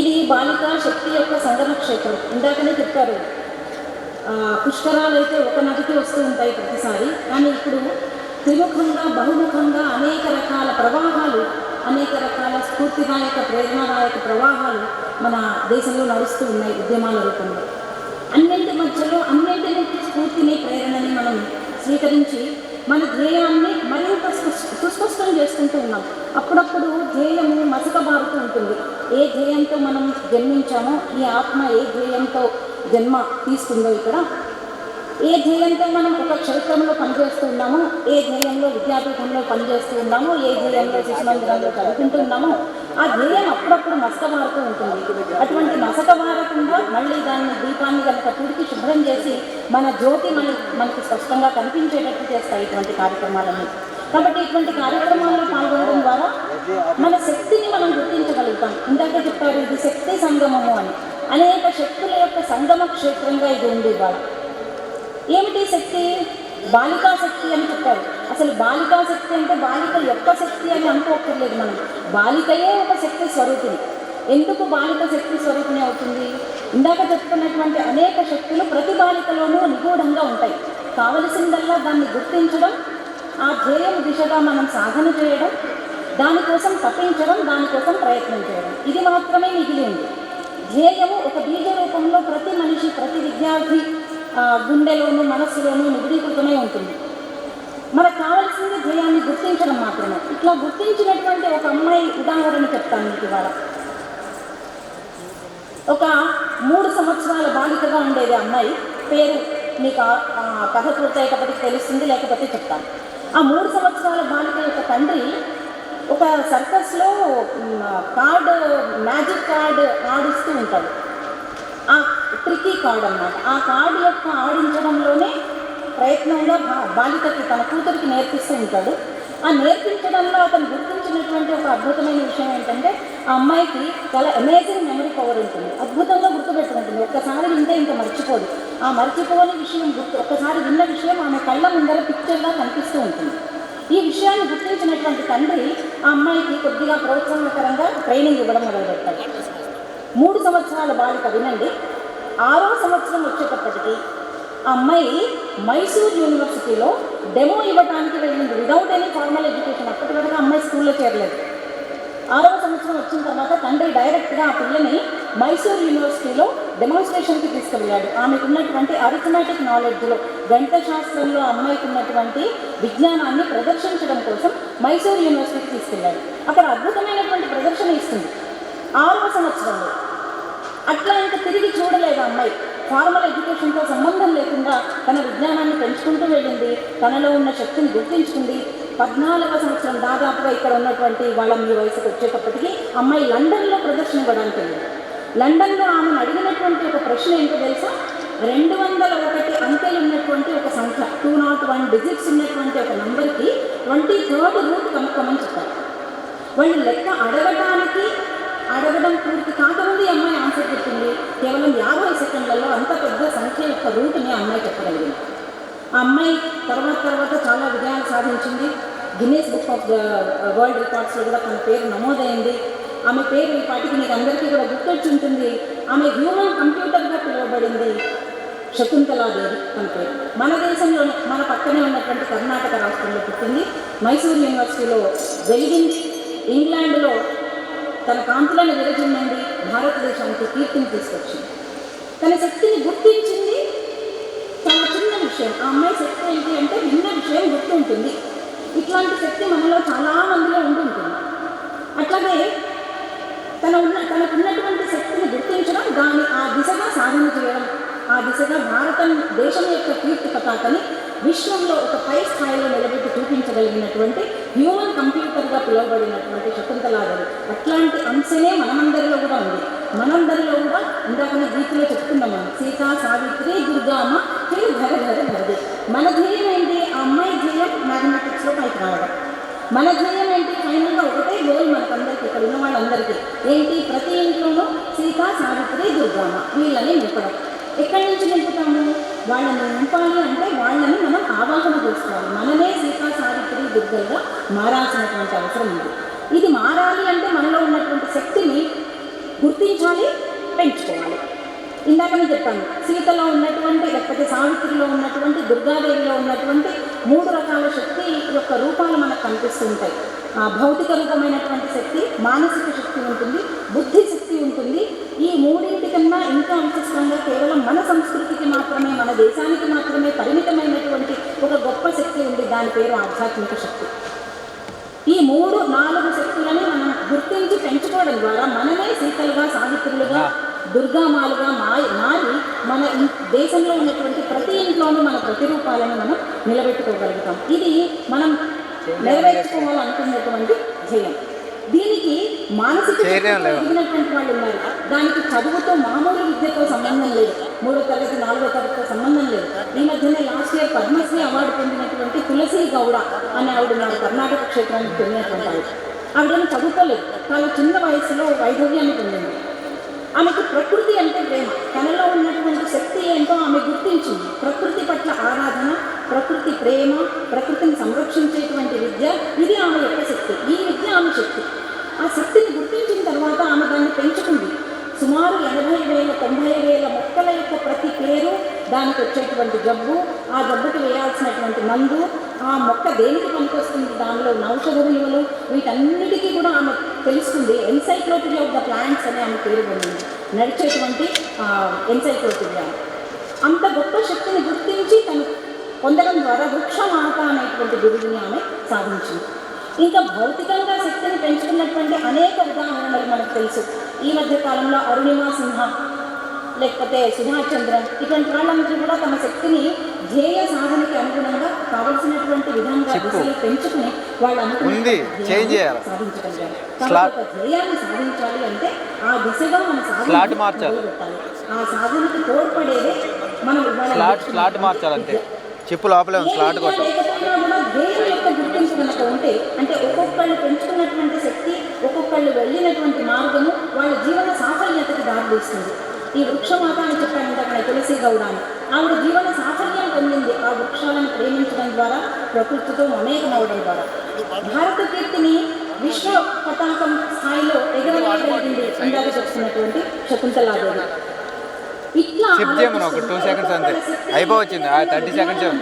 ఇది బాలికా శక్తి యొక్క సంగమ క్షేత్రం. ఇందాకనే చెప్పారు, పుష్కరాలు అయితే ఒక నదికి వస్తూ ఉంటాయి ప్రతిసారి, కానీ ఇప్పుడు త్రిముఖంగా బహుముఖంగా అనేక రకాల ప్రవాహాలు, అనేక రకాల స్ఫూర్తిదాయక ప్రేరణాదాయక ప్రవాహాలు మన దేశంలో నడుస్తూ ఉన్నాయి ఉద్యమాల రూపంలో. అన్నింటి మధ్యలో అన్నింటి నుంచి స్ఫూర్తిని ప్రేరణని మనం స్వీకరించి మన ధ్యేయాన్ని మరింత సుస్పష్టం చేసుకుంటూ ఉన్నాం. అప్పుడప్పుడు ధ్యేయము మసకబారుతూ ఉంటుంది. ఏ ధ్యేయంతో మనం జన్మించామో, ఈ ఆత్మ ఏ ధ్యేయంతో జన్మ తీసుకుందో, ఇక్కడ ఏ ధ్యేయంతో మనం ఒక క్షేత్రంలో పనిచేస్తూ ఉన్నామో, ఏ ధ్యేయంలో విద్యాపీఠంలో పనిచేస్తూ ఉన్నామో, ఏ ధ్యేయంలో శిశుమందిరంలో చదువుకుంటూ ఉన్నామో, ఆ ధ్యేయం అప్పుడప్పుడు మసకబారుతూ ఉంటుంది. అటువంటి మసకబారకుండా మళ్ళీ దాన్ని దీపాన్ని కనుక తుడికి శుభ్రం చేసి మన జ్యోతి మనకి స్పష్టంగా కనిపించేటట్టు చేస్తాయి ఇటువంటి కార్యక్రమాలన్నీ. కాబట్టి ఇటువంటి కార్యక్రమాల్లో పాల్గొనడం ద్వారా మన శక్తిని మనం గుర్తించగలుగుతాం. ఇందాక చెప్పారు ఇది శక్తి సంగమము అని. అనేక శక్తుల యొక్క సంగమ క్షేత్రంగా ఇది ఉంది ఇవాళ. ఏమిటి శక్తి? బాలికా శక్తి అని చెప్పారు. అసలు బాలికా శక్తి అంటే బాలిక యొక్క శక్తి అని అనుకోక్కర్లేదు మనం. బాలికయే ఒక శక్తి స్వరూపిణి. ఎందుకు బాలిక శక్తి స్వరూపిణి అవుతుంది? ఇందాక చెప్పుకున్నటువంటి అనేక శక్తులు ప్రతి బాలికలోనూ నిగూఢంగా ఉంటాయి. కావలసిందల్లా దాన్ని గుర్తించడం, ఆ ధ్యేయం దిశగా మనం సాధన చేయడం, దానికోసం తప్పించడం, దానికోసం ప్రయత్నం చేయడం, ఇది మాత్రమే మిగిలి ఉంది. ధ్యేయము ఒక బీజ రూపంలో ప్రతి మనిషి, ప్రతి విద్యార్థి గుండెలోనూ మనస్సులోనూ నిబిడీకృతమై ఉంటుంది. మనకు కావాల్సింది ధ్యేయాన్ని గుర్తించడం మాత్రమే. ఇట్లా గుర్తించినటువంటి ఒక అమ్మాయి ఉదాహరణ చెప్తాను మీకు ఇవాళ. ఒక 3 సంవత్సరాల బాలికగా ఉండేది అమ్మాయి. పేరు మీకు కథ పూర్తయ్యేటప్పటికి తెలుస్తుంది, లేకపోతే చెప్తాను. ఆ 3 సంవత్సరాల బాలిక యొక్క తండ్రి ఒక సర్కస్లో మ్యాజిక్ కార్డ్ ఆడిస్తూ ఉంటాడు. ఆ ట్రికీ కార్డ్ అన్నమాట. ఆ కార్డు యొక్క ఆడించడంలోనే ప్రయత్నంగా బాలికకి, తన కూతురికి నేర్పిస్తూ ఉంటాడు. ఆ నేర్పించడంలో అతను గుర్తించినటువంటి ఒక అద్భుతమైన విషయం ఏంటంటే, ఆ అమ్మాయికి చాలా అమేజింగ్ మెమరీ పవర్ ఉంటుంది. అద్భుతంగా గుర్తుపెట్టుకుంటుంది. ఒక్కసారి వింటే ఇంకా మర్చిపోదు. ఆ మర్చిపోని విషయం ఒక్కసారి విన్న విషయం ఆమె కళ్ళ ముందర పిక్చర్గా కనిపిస్తూ ఉంటుంది. ఈ విషయాన్ని గుర్తించినటువంటి తండ్రి ఆ అమ్మాయికి కొద్దిగా ప్రోత్సాహకరంగా ట్రైనింగ్ ఇవ్వడం మొదలుపెట్టాడు. 3 సంవత్సరాల బాలిక, వినండి. 6వ సంవత్సరం వచ్చేటప్పటికి ఆ అమ్మాయి మైసూర్ యూనివర్సిటీలో డెమో ఇవ్వడానికి వెళ్ళింది, విదౌట్ ఎనీ ఫార్మల్ ఎడ్యుకేషన్. అప్పటి వరకు అమ్మాయి స్కూల్లో చేరలేదు. 6వ సంవత్సరం వచ్చిన తర్వాత తండ్రి డైరెక్ట్గా ఆ పిల్లని మైసూర్ యూనివర్సిటీలో డెమాన్స్ట్రేషన్కి తీసుకువెళ్ళాడు. ఆమెకు ఉన్నటువంటి అరిథమెటిక్ నాలెడ్జ్లో, గణిత శాస్త్రంలో అమ్మాయికి ఉన్నటువంటి విజ్ఞానాన్ని ప్రదర్శించడం కోసం మైసూర్ యూనివర్సిటీకి తీసుకెళ్ళాడు. అక్కడ అద్భుతమైనటువంటి ప్రదర్శన ఇస్తుంది 6వ సంవత్సరంలో. అట్లా ఇంకా తిరిగి చూడలేదు అమ్మాయి. ఫార్మల్ ఎడ్యుకేషన్తో సంబంధం లేకుండా తన విజ్ఞానాన్ని పెంచుకుంటూ వెళ్ళింది. తనలో ఉన్న శక్తిని గుర్తించుకుంది. 14వ సంవత్సరం దాదాపుగా ఇక్కడ ఉన్నటువంటి వాళ్ళ మీ వయసుకు వచ్చేటప్పటికి అమ్మాయి లండన్లో ప్రదర్శన ఇవ్వడానికి వెళ్ళింది. లండన్లో ఆమెను అడిగినటువంటి ఒక ప్రశ్న ఏంటో తెలుసా? 201 అంకెలు ఉన్నటువంటి ఒక సంఖ్య, 201 డిజిట్స్ ఉన్నటువంటి ఒక నంబర్కి 23rd రూట్ కనుక్కోమని చెప్పారు. వాళ్ళు లెక్క అడగడం పూర్తి కాకముందు అమ్మాయి ఆన్సర్ చెప్పింది. కేవలం 50 సెకండ్లలో అంత పెద్ద సంఖ్య యొక్క రూట్ని అమ్మాయి చెప్పగలిగింది. ఆ అమ్మాయి తర్వాత చాలా విజయాలు సాధించింది. గిన్నెస్ బుక్ ఆఫ్ వరల్డ్ రికార్డ్స్లో కూడా తన పేరు నమోదైంది. ఆమె పేరు ఈ పాటికి మీకు అందరికీ కూడా గుర్తొచ్చి ఉంటుంది. ఆమె హ్యూమన్ కంప్యూటర్గా పిలువబడింది శకుంతలాదేవి తన పేరు. మన దేశంలోనే, మన పక్కనే ఉన్నటువంటి కర్ణాటక రాష్ట్రంలో పుట్టింది. మైసూర్ యూనివర్సిటీలో వెలిగింది. ఇంగ్లాండ్లో తన కాంతులను విరజిమ్మింది. భారతదేశానికి కీర్తిని తీసుకొచ్చింది. తన శక్తిని గుర్తించింది. చాలా చిన్న విషయం. ఆ అమ్మాయి శక్తి ఏంటి అంటే విన్న విషయం గుర్తుంటుంది. ఇట్లాంటి శక్తి మనలో చాలా మందిలో ఉంటుంటుంది. అట్లాగే తనకున్నటువంటి శక్తిని గుర్తించడం, దాన్ని ఆ దిశగా సాధన చేయడం, ఆ దిశగా భారతదేశం యొక్క కీర్తి పతాకని విశ్వంలో ఒక పై స్థాయిలో నిలబెట్టి చూపించగలిగినటువంటి హ్యూమన్ కంప్యూటర్గా పిలువబడినటువంటి శకుంతలాదేవి. అట్లాంటి అంశనే మనమందరిలో కూడా ఉంది. మనందరిలో కూడా ఇందాకనే గీతలో చెప్పుకున్నాము, సీతా సావిత్రి దుర్గామ్మ తిరు భరదే. మన ధ్యేయం ఏంటి? ఆ అమ్మాయి ధ్యేయం మ్యాథమెటిక్స్లో పైకి రావడం. మన ధ్యేయం ఏంటి? ఫైనల్గా ఒకటే గోల్ మనకందరికీ, ఇక్కడ ఉన్న వాళ్ళందరికీ ఏంటి? ప్రతి ఇంట్లోనూ సీతా సావిత్రి దుర్గామ్మ వీళ్ళని నింపడం. ఎక్కడి నుంచి నింపుతాము? వాళ్ళని నింపాలి అంటే వాళ్ళని మనం ఆవాహన చేసుకోవాలి. మనమే సీతా సావిత్రి దుర్గలుగా మారాల్సినటువంటి అవసరం ఉంది. ఇది మారాలి అంటే మనలో ఉన్నటువంటి శక్తిని గుర్తించాలి, పెంచుకోవాలి. ఇందాకనే చెప్పాను, సీతలో ఉన్నటువంటి లేకపోతే సావిత్రిలో ఉన్నటువంటి దుర్గాదేవిలో ఉన్నటువంటి 3 రకాల శక్తి యొక్క రూపాలు మనకు కనిపిస్తూ ఉంటాయి. భౌతిక రూపమైనటువంటి శక్తి, మానసిక శక్తి ఉంటుంది, బుద్ధి శక్తి ఉంటుంది. ఈ మూడింటికన్నా ఇంకా విశిష్టంగా కేవలం మన సంస్కృతికి మాత్రమే, మన దేశానికి మాత్రమే పరిమితమైనటువంటి ఒక గొప్ప శక్తి ఉంది, దాని పేరు ఆధ్యాత్మిక శక్తి. ఈ 3-4 శక్తులని మనం గుర్తించి పెంచుకోవడం ద్వారా మనమే సీతలుగా, సావిత్రులుగా, దుర్గామాలుగా మారి మన దేశంలో ఉన్నటువంటి ప్రతి ఇంట్లోనూ మన ప్రతిరూపాలను మనం నిలబెట్టుకోగలుగుతాం. ఇది మనం నెరవేర్చుకోవాలనుకున్నటువంటి ధ్యేయం. దీనికి మానసిక ఎదిగినటువంటి వాళ్ళు ఉన్నారు. దానికి చదువుతో, మామూలు విద్యతో సంబంధం లేదు, 3వ తరగతి 4వ తరగతితో సంబంధం లేదు. ఈ మధ్యనే లాస్ట్ ఇయర్ పద్మశ్రీ అవార్డు పొందినటువంటి తులసి గౌడ అనే ఆవిడ ఉన్నారు, కర్ణాటక క్షేత్రానికి చెందినటువంటి ఆవిడ. ఆవిడని చదువుకోలేదు, చాలా చిన్న వయసులో వైధవ్యాన్ని పొందింది. ఆమెకు ప్రకృతి అంటే ప్రేమ, తనలో ఉన్నటువంటి శక్తి ఏంటో ఆమె గుర్తించింది. ప్రకృతి పట్ల ఆరాధన, ప్రకృతి ప్రేమ, ప్రకృతిని సంరక్షించేటువంటి విద్య, ఇది ఆమె యొక్క శక్తి. ఈ విద్య ఆమె శక్తి. ఆ శక్తిని గుర్తించిన తర్వాత ఆమె దాన్ని పెంచుకుంది. సుమారు 80,000-90,000 మొక్కల యొక్క ప్రతి పేరు, దానికి వచ్చేటువంటి జబ్బు, ఆ జబ్బుకి వేయాల్సినటువంటి మందు, ఆ మొక్క దేనికి పనికొస్తుంది, దానిలో ఉన్న ఔషధ విలువలు, వీటన్నిటికీ కూడా ఆమె తెలుసుకుంది. ఎన్సైక్లోపీడియా ఆఫ్ ద ప్లాంట్స్ అని ఆమె పేరు పొందింది, నడిచేటువంటి ఎన్సైక్లోపీడియా. అంత గొప్ప శక్తిని గుర్తించి తను పొందడం ద్వారా వృక్షమాత అనేటువంటి బిరుదుని ఆమె సాధించింది. ఇంకా భౌతికంగా శక్తిని పెంచుకున్నటువంటి అనేక ఉదాహరణలు మనకు తెలుసు. ఈ మధ్య కాలంలో అరుణిమా సింహ, లేకపోతే సుధాచంద్రన్, ఇటువంటి వాళ్ళందరూ కూడా తమ శక్తిని ధ్యేయ సాధనకి అనుగుణంగా కావలసినటువంటి విధంగా దిశలు పెంచుకుని వాళ్ళు అనుకుని సాధించగలిగారు. కాబట్టి ధ్యేయాన్ని సాధించాలి అంటే ఆ దిశగా మన సాధన పెట్టాలి. ఆ సాధనకి తోడ్పడేదే మనం స్లాట్ మార్చాలంటే చెప్పు లోపలే స్లాట్ కొట్టాలి. ధ్యేయం యొక్క గుర్తింపు కనుక ఉంటే, అంటే ఒక్కొక్కళ్ళు పెంచుకున్నటువంటి శక్తి, ఒక్కొక్కళ్ళు వెళ్ళినటువంటి మార్గము వాళ్ళ జీవన సాఫల్యతకి దారితీస్తుంది. ఈ వృక్షమాత అని చెప్పాను ఇందాక తులసి గౌడ అని, ఆవిడ జీవన సాఫల్యం పొందింది ఆ వృక్షాలను ప్రేమించడం ద్వారా, ప్రకృతితో మమేకమవడం ద్వారా. భారత కీర్తిని విశ్వ పతాకం స్థాయిలో ఎగరవేయగలిగింది ఇందాక చెప్తున్నటువంటి శకుంతలాదేవి. ఇట్లా అయిపోవచ్చింది 30 సెకండ్స్.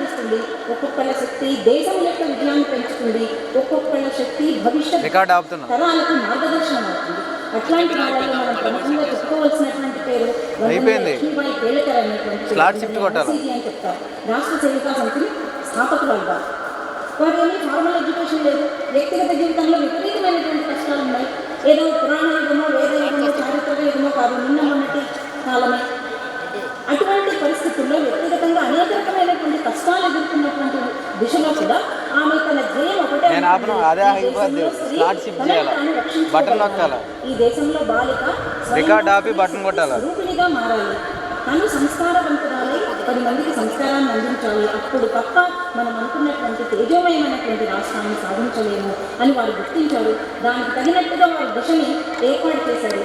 ఒక్కొక్కళ్ళ శక్తి దేశం యొక్క విజయాన్ని పెంచుతుంది, ఒక్కొక్కళ్ళ శక్తి భవిష్యత్ తరాలకు మార్గదర్శనం అవుతుంది. అట్లాంటి వాళ్ళలో మనం ప్రముఖంగా చెప్పుకోవాల్సినటువంటి పేరు లక్ష్మీబాయి కేళకర్ అనేటువంటి అని చెప్తారు. రాష్ట్ర సేవికా సమితిని స్థాపకురాలుగా. వారేమీ ఫార్మల్ ఎడ్యుకేషన్ లేదు, వ్యక్తిగత జీవితంలో విపరీతమైనటువంటి కష్టాలు ఉన్నాయి. ఏదో పురాణ యుగమో, వేద యుగమో, చారిత్రక యుగమో కాదు, నిన్న మొన్నటి కాలమే. అటువంటి పరిస్థితుల్లో వ్యక్తిగతంగా అనేక రకమైనటువంటి కష్టాలు ఎదుర్కొన్నటువంటి దిశలో కూడా ఆమె తన ధ్యేయం ఒకటే, ఈ దేశంలో బాలిక రూపిణిగా మారాలి, తను సంస్కారవంతురాలై 10 మందికి సంస్కారాన్ని అందించాలి, అప్పుడు తప్ప మనం అనుకున్నటువంటి తేజోమయమైనటువంటి రాష్ట్రాన్ని సాధించలేము అని వారు గుర్తించారు. దానికి తగినట్టుగా వారి దిశని ఏర్పాటు చేశారు.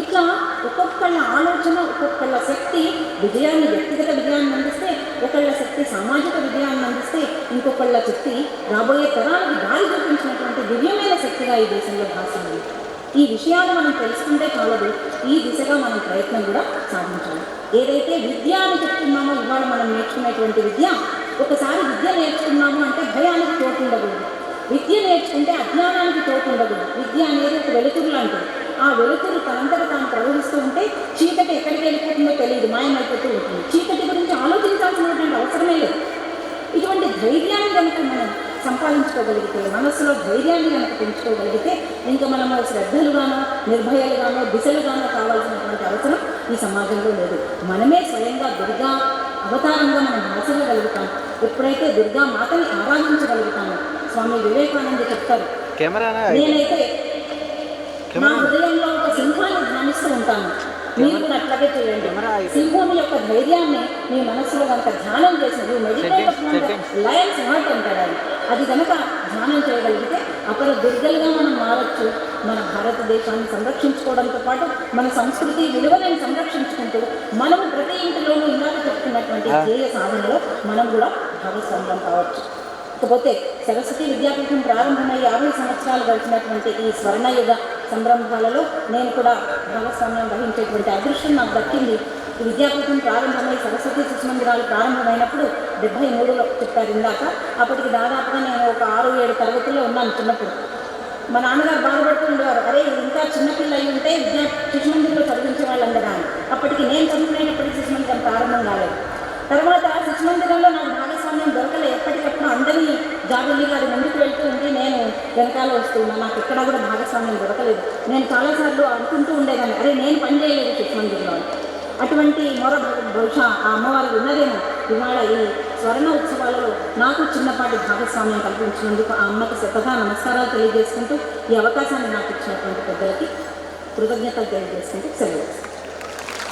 ఇట్లా ఒక్కొక్కళ్ళ ఆలోచన, ఒక్కొక్కళ్ళ శక్తి విజయాన్ని, వ్యక్తిగత విజయాన్ని అందిస్తే, ఒకళ్ళ శక్తి సామాజిక విజయాన్ని అందిస్తే, ఇంకొకళ్ళ శక్తి రాబోయే తరాలకు దారి చూపించినటువంటి దివ్యమైన శక్తిగా ఈ దేశంలో భాషింది. ఈ విషయాలు మనం తెలుసుకుంటే చాలదు, ఈ దిశగా మనం ప్రయత్నం కూడా సాధించాలి. ఏదైతే విద్య అని చెప్తున్నామో, ఇవాళ మనం నేర్చుకునేటువంటి విద్య, ఒకసారి విద్య నేర్చుకున్నాము అంటే భయానికి చోటు ఉండకూడదు, విద్య నేర్చుకుంటే అజ్ఞానానికి చోటు ఉండకూడదు. విద్య అనేది ఒక వెలుతురు లాంటిది. ఆ వెలుతురు తనంతట తాను ప్రవహిస్తూ ఉంటే చీకటి ఎక్కడికి వెళ్ళిపోతుందో తెలియదు, మాయమైపోతూ ఉంటుంది. చీకటి గురించి ఆలోచించాల్సినటువంటి అవసరమే లేదు. ఇటువంటి ధైర్యాన్ని కనుక మనం సంపాదించుకోగలిగితే, మనస్సులో ధైర్యాన్ని కనుక పెంచుకోగలిగితే, ఇంకా మనము శ్రద్ధలుగానో, నిర్భయాలుగానో, దిశలుగానో కావాల్సినటువంటి అవసరం ఈ సమాజంలో లేదు. మనమే స్వయంగా దుర్గా అవతారంగా మనం భాషించగలుగుతాం. ఎప్పుడైతే దుర్గా మాతని ఆరాధించగలుగుతామో, స్వామి వివేకానంద చెప్తారు, నేనైతే నా హృదయంలో ఒక సింహాన్ని ధ్యానిస్తూ ఉంటాను, మీరు కూడా అట్లాగే చేయండి. సింహం యొక్క ధైర్యాన్ని మీ మనస్సులో కనుక ధ్యానం చేసి, లయన్స్ హార్ట్ అంటారు అది కనుక ధ్యానం చేయగలిగితే అక్కడ దుర్గలుగా మనం మారచ్చు. మన భారతదేశాన్ని సంరక్షించుకోవడంతో పాటు మన సంస్కృతి విలువలను సంరక్షించుకుంటూ మనము ప్రతి ఇంటిలోనూ ఇందాక చెప్తున్నటువంటి ధ్యేయ సాధనలో మనం కూడా భాగస్వామ్యం కావచ్చు. ఇకపోతే సరస్వతి విద్యాపీఠం ప్రారంభమై 50 సంవత్సరాలు గడిచినటువంటి ఈ స్వర్ణయుగ సంరంభాలలో నేను కూడా భాగస్వామ్యం వహించేటువంటి అదృష్టం నాకు దక్కింది. ఈ విద్యాపీఠం ప్రారంభమై సరస్వతి శిశు మందిరాలు ప్రారంభమైనప్పుడు 73లో చెప్పారు ఇందాక. అప్పటికి దాదాపుగా నేను ఒక 6-7 తరగతుల్లో ఉన్నాను చిన్నప్పుడు. మా నాన్నగారు బాధపడుతూ ఉండేవారు, అరే ఇంకా చిన్నపిల్ల అయి ఉంటే శిశు మందిరంలో చదివించే వాళ్ళం కదా అని. అప్పటికి నేను చదువుకునేటప్పటికి శిశు మందిరం ప్రారంభం కాలేదు. తర్వాత శిశు మందిరంలో నాకు భాగస్వామ్యం దొరకలేదు. ఎప్పటికప్పుడు అందరినీ జాబిల్లి గారి ముందుకు వెళ్తూ ఉండి నేను వెనకాల వస్తున్నాను. నాకు ఎక్కడా కూడా భాగస్వామ్యం దొరకలేదు. నేను చాలాసార్లు అనుకుంటూ ఉండేదాన్ని, అరే నేను పని చేయలేదు శిశు మందిరంలో. అటువంటి మొర బహుశా ఆ అమ్మవారికి ఉన్నదేమో. ఇవాళ ఈ స్వర్ణ ఉత్సవాలలో నాకు చిన్నపాటి భాగస్వామ్యం కల్పించినందుకు ఆ అమ్మకి శతగా నమస్కారాలు తెలియజేసుకుంటూ ఈ అవకాశాన్ని నాకు ఇచ్చినటువంటి పెద్దలకి కృతజ్ఞతలు తెలియజేసుకుంటూ సెలవు.